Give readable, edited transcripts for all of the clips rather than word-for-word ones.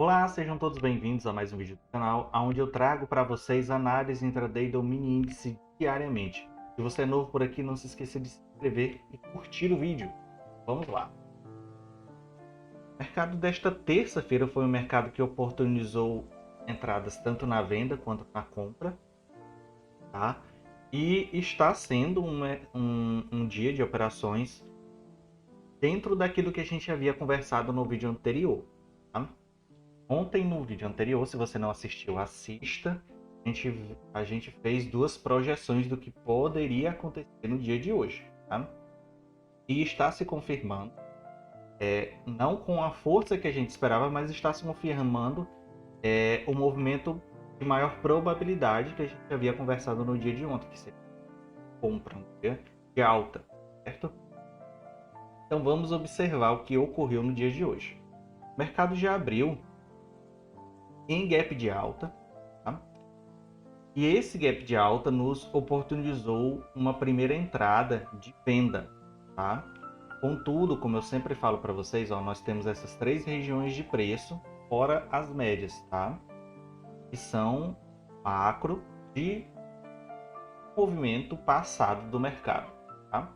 Olá, sejam todos bem-vindos a mais um vídeo do canal, onde eu trago para vocês análise intraday do mini índice diariamente. Se você é novo por aqui, não se esqueça de se inscrever e curtir o vídeo. Vamos lá. O mercado desta terça-feira foi um mercado que oportunizou entradas tanto na venda quanto na compra, tá? E está sendo um dia de operações dentro daquilo que a gente havia conversado no vídeo anterior, tá? Ontem, no vídeo anterior, se você não assistiu, assista. A gente fez duas projeções do que poderia acontecer no dia de hoje, tá? E está se confirmando, não com a força que a gente esperava, mas está se confirmando o movimento de maior probabilidade que a gente havia conversado no dia de ontem, que seria compra, um dia de alta, certo? Então vamos observar o que ocorreu no dia de hoje. O mercado já abriu em gap de alta, tá? E esse gap de alta nos oportunizou uma primeira entrada de venda, tá? Contudo, como eu sempre falo para vocês, ó, nós temos essas três regiões de preço, fora as médias, tá? Que são macro de movimento passado do mercado, tá?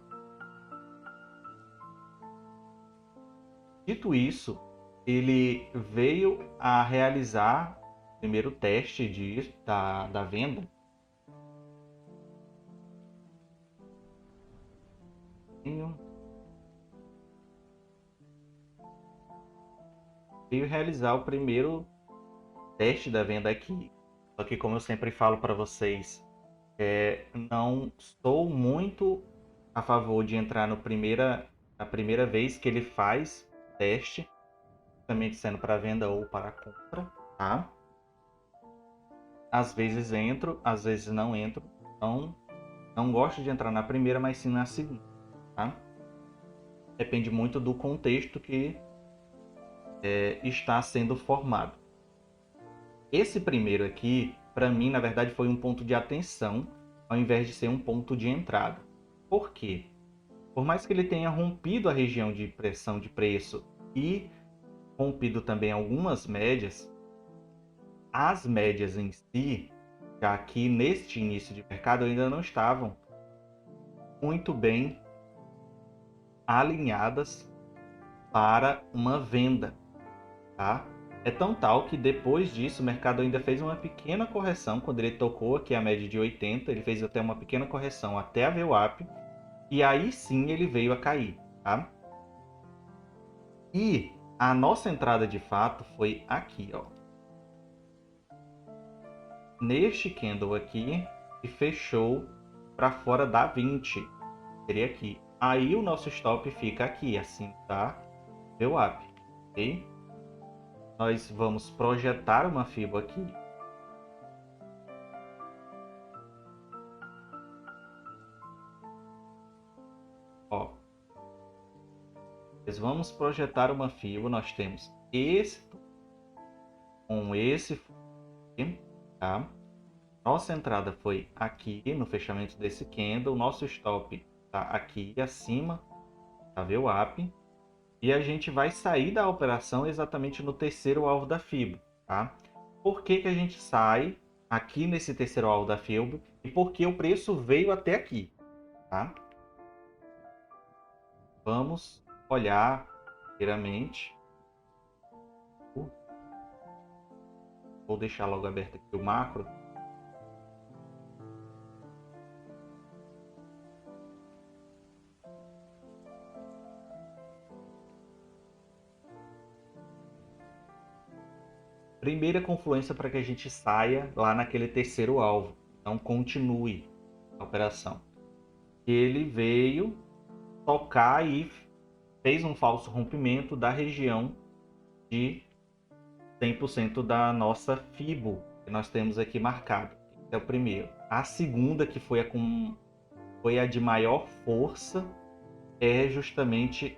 Dito isso, ele veio a realizar o primeiro teste da venda. Veio realizar o primeiro teste da venda aqui. Só que, como eu sempre falo para vocês, não estou muito a favor de entrar na primeira vez que ele faz teste, também sendo para venda ou para compra, tá? Às vezes entro, às vezes não entro. Então, não gosto de entrar na primeira, mas sim na segunda, tá? Depende muito do contexto que está sendo formado. Esse primeiro aqui, para mim, na verdade, foi um ponto de atenção, ao invés de ser um ponto de entrada. Por quê? Por mais que ele tenha rompido a região de pressão de preço e rompido também algumas médias, as médias em si, já aqui neste início de mercado, ainda não estavam muito bem alinhadas para uma venda, tá? É tão tal que depois disso o mercado ainda fez uma pequena correção. Quando ele tocou aqui a média de 80, ele fez até uma pequena correção até a VWAP, e aí sim ele veio a cair, tá? E a nossa entrada de fato foi aqui, ó. Neste candle aqui, e fechou para fora da 20, seria aqui. Aí o nosso stop fica aqui, assim, tá? VWAP, ok? Nós vamos projetar uma FIBO aqui. Ó, nós vamos projetar uma FIBO. Nós temos esse com esse, tá? Nossa entrada foi aqui no fechamento desse candle. Nosso stop tá aqui acima da VWAP. E a gente vai sair da operação exatamente no terceiro alvo da FIBO, tá? Por que que a gente sai aqui nesse terceiro alvo da FIBO e por que o preço veio até aqui, tá? Vamos olhar primeiramente. Vou deixar logo aberto aqui o macro. Primeira confluência para que a gente saia lá naquele terceiro alvo. Então continue a operação. Ele veio tocar e fez um falso rompimento da região de 100% da nossa FIBO que nós temos aqui marcado. Esse é o primeiro. A segunda, que foi a de maior força, é justamente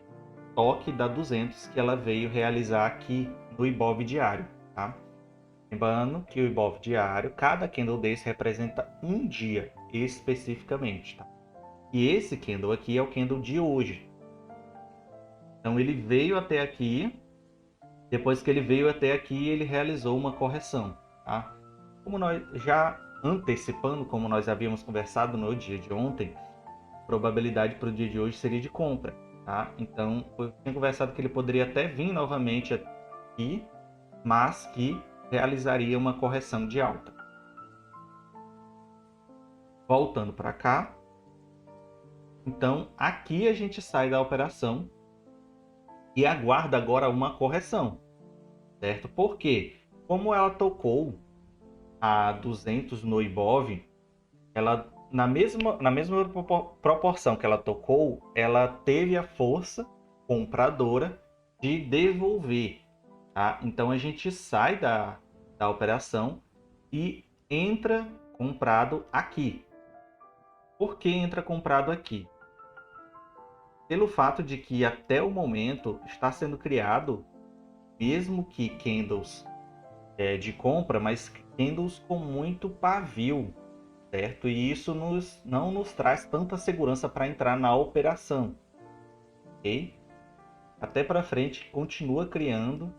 toque da 200 que ela veio realizar aqui no Ibov diário, tá? Lembrando que o Ibov diário, cada candle desse representa um dia especificamente, tá? E esse candle aqui é o candle de hoje. Então ele veio até aqui Depois que ele veio até aqui, ele realizou uma correção, tá? Como nós já antecipando, como nós havíamos conversado no dia de ontem, a probabilidade para o dia de hoje seria de compra, tá? Então, eu tinha conversado que ele poderia até vir novamente aqui, mas que realizaria uma correção de alta. Voltando para cá, então aqui a gente sai da operação e aguarda agora uma correção, certo? Porque como ela tocou a 200 no Ibov, ela na mesma proporção que ela tocou, ela teve a força compradora de devolver, tá? Então a gente sai da operação e entra comprado aqui. Por que entra comprado aqui? Pelo fato de que até o momento está sendo criado, mesmo que candles de compra, mas candles com muito pavio, certo? E isso não nos traz tanta segurança para entrar na operação, ok? Até para frente continua criando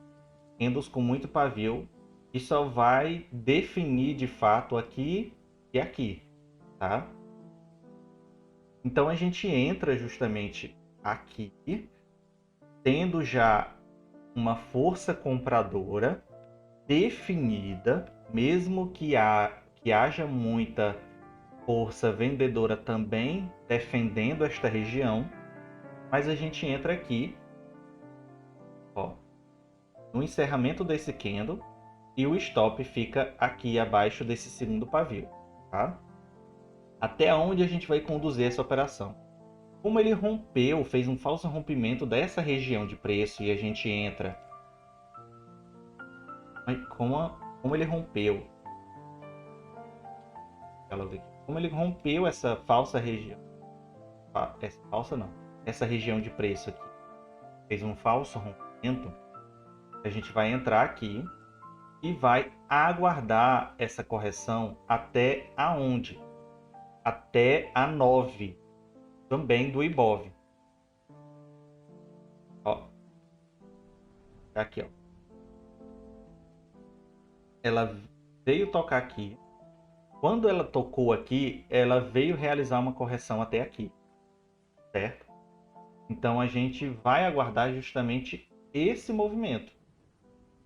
candles com muito pavio e só vai definir de fato aqui e aqui, tá? Então a gente entra justamente aqui, tendo já uma força compradora definida, mesmo que haja muita força vendedora também defendendo esta região, mas a gente entra aqui, ó, no encerramento desse candle e o stop fica aqui abaixo desse segundo pavio, tá? Até onde a gente vai conduzir essa operação? Como ele rompeu, fez um falso rompimento dessa região de preço e a gente entra. Como ele rompeu? Como ele rompeu essa falsa região? Essa falsa não. Essa região de preço aqui. Fez um falso rompimento. A gente vai entrar aqui e vai aguardar essa correção até aonde? Até a 9. Também do Ibov. Ó. Aqui, ó. Ela veio tocar aqui. Quando ela tocou aqui, ela veio realizar uma correção até aqui, certo? Então a gente vai aguardar justamente esse movimento.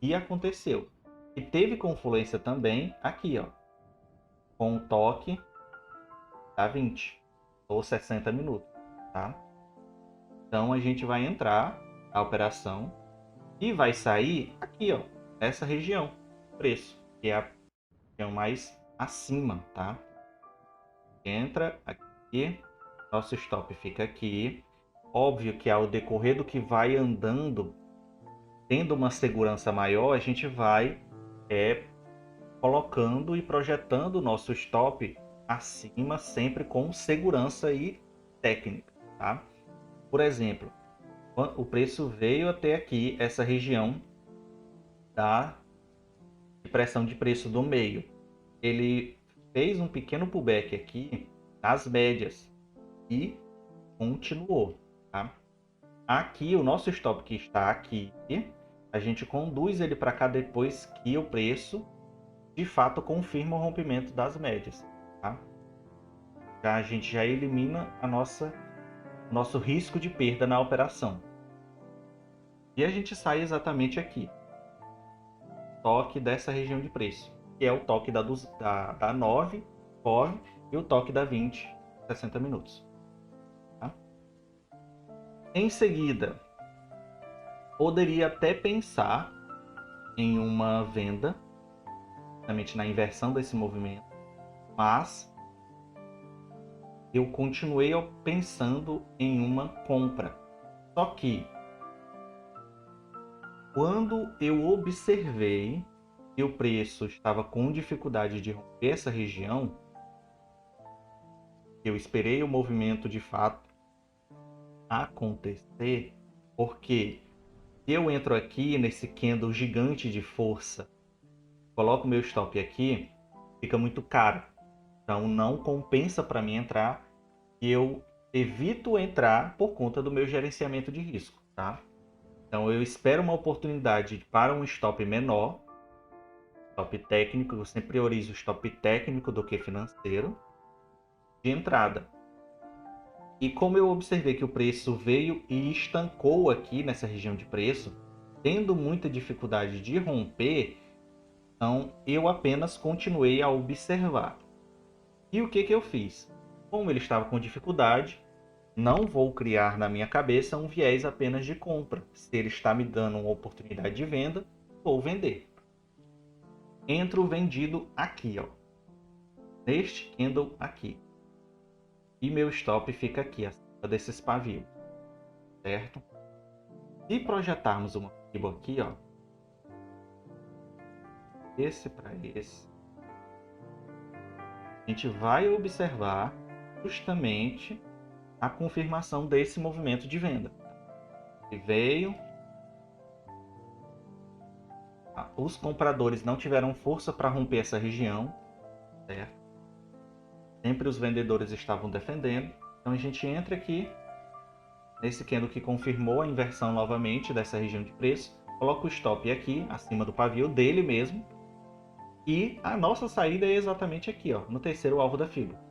E aconteceu. E teve confluência também aqui, ó, com o toque da 20 ou 60 minutos, tá? Então a gente vai entrar a operação e vai sair aqui, ó, essa região, preço, que é a região mais acima, tá? Entra aqui, nosso stop fica aqui. Óbvio que ao decorrer do que vai andando, tendo uma segurança maior, a gente vai colocando e projetando o nosso stop acima, sempre com segurança e técnica, tá? Por exemplo, o preço veio até aqui, essa região da pressão de preço do meio. Ele fez um pequeno pullback aqui nas médias e continuou, tá? Aqui, o nosso stop que está aqui, a gente conduz ele para cá depois que o preço de fato confirma o rompimento das médias, tá? A gente já elimina nosso risco de perda na operação. E a gente sai exatamente aqui. Toque dessa região de preço, que é o toque da 9, corre, e o toque da 20, 60 minutos. Tá? Em seguida, poderia até pensar em uma venda, justamente na inversão desse movimento, mas eu continuei pensando em uma compra. Só que quando eu observei que o preço estava com dificuldade de romper essa região, eu esperei o movimento de fato acontecer, porque se eu entro aqui nesse candle gigante de força, coloco meu stop aqui, fica muito caro. Então não compensa para mim entrar e eu evito entrar por conta do meu gerenciamento de risco, tá? Então eu espero uma oportunidade para um stop menor, stop técnico, eu sempre priorizo o stop técnico do que financeiro, de entrada. E como eu observei que o preço veio e estancou aqui nessa região de preço, tendo muita dificuldade de romper, então eu apenas continuei a observar. E o que eu fiz? Como ele estava com dificuldade, não vou criar na minha cabeça um viés apenas de compra. Se ele está me dando uma oportunidade de venda, vou vender. Entro vendido aqui, ó, neste candle aqui. E meu stop fica aqui, acima desses pavios, certo? Se projetarmos uma FIBO aqui, ó, esse para esse, a gente vai observar justamente a confirmação desse movimento de venda. Ele veio, os compradores não tiveram força para romper essa região, certo? Sempre os vendedores estavam defendendo. Então a gente entra aqui nesse candle que confirmou a inversão novamente dessa região de preço, coloca o stop aqui acima do pavio dele mesmo, e a nossa saída é exatamente aqui, ó, no terceiro alvo da FIBO.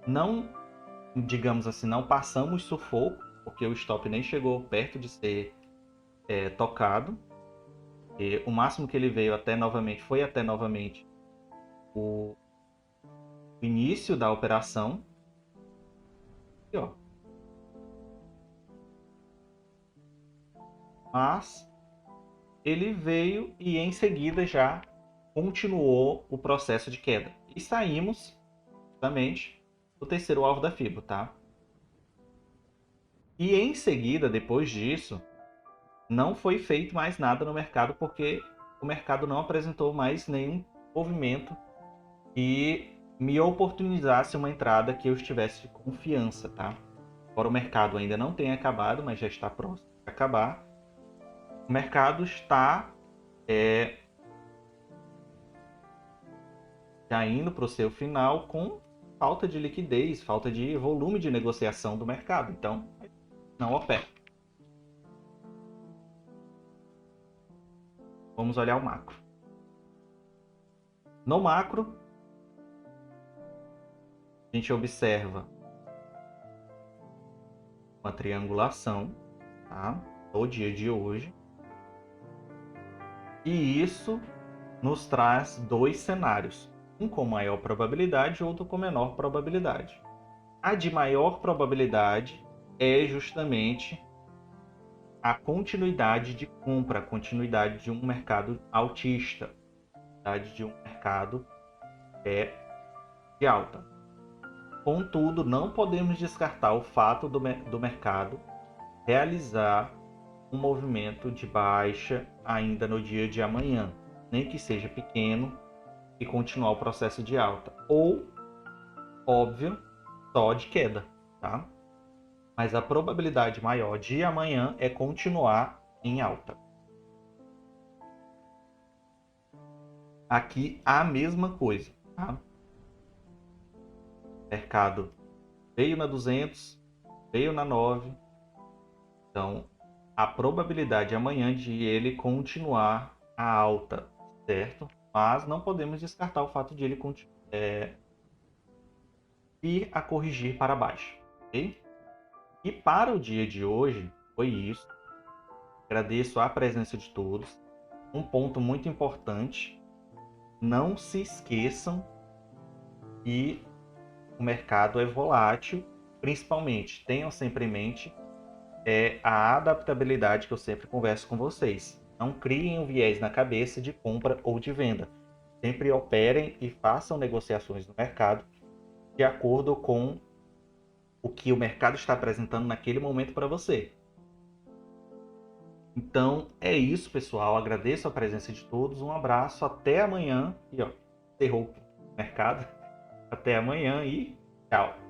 Não, digamos assim, não passamos sufoco, porque o stop nem chegou perto de ser tocado. E o máximo que ele veio foi até novamente o início da operação. Aqui, ó. Mas ele veio e em seguida já continuou o processo de queda. E saímos justamente do terceiro alvo da FIBO, tá? E em seguida, depois disso, não foi feito mais nada no mercado, porque o mercado não apresentou mais nenhum movimento que me oportunizasse uma entrada que eu estivesse de confiança, tá? Embora o mercado ainda não tenha acabado, mas já está próximo de acabar, o mercado está já indo para o seu final com falta de liquidez, falta de volume de negociação do mercado. Então, não opera. Vamos olhar o macro. No macro, a gente observa uma triangulação, tá? No dia de hoje. E isso nos traz dois cenários. Um com maior probabilidade e outro com menor probabilidade. A de maior probabilidade é justamente a continuidade de compra, a continuidade de um mercado altista, de um mercado de alta. Contudo, não podemos descartar o fato do mercado realizar um movimento de baixa ainda no dia de amanhã, nem que seja pequeno, e continuar o processo de alta. Ou, óbvio, só de queda, tá? Mas a probabilidade maior de amanhã é continuar em alta. Aqui a mesma coisa, tá? Mercado veio na 200, veio na 9. Então, a probabilidade amanhã de ele continuar a alta, certo? Mas não podemos descartar o fato de ele ir a corrigir para baixo, ok? E para o dia de hoje, foi isso. Agradeço a presença de todos. Um ponto muito importante, não se esqueçam que o mercado é volátil, principalmente, tenham sempre em mente a adaptabilidade que eu sempre converso com vocês. Não criem um viés na cabeça de compra ou de venda. Sempre operem e façam negociações no mercado de acordo com o que o mercado está apresentando naquele momento para você. Então é isso, pessoal. Agradeço a presença de todos. Um abraço. Até amanhã. E ó, encerrou o mercado. Até amanhã e tchau.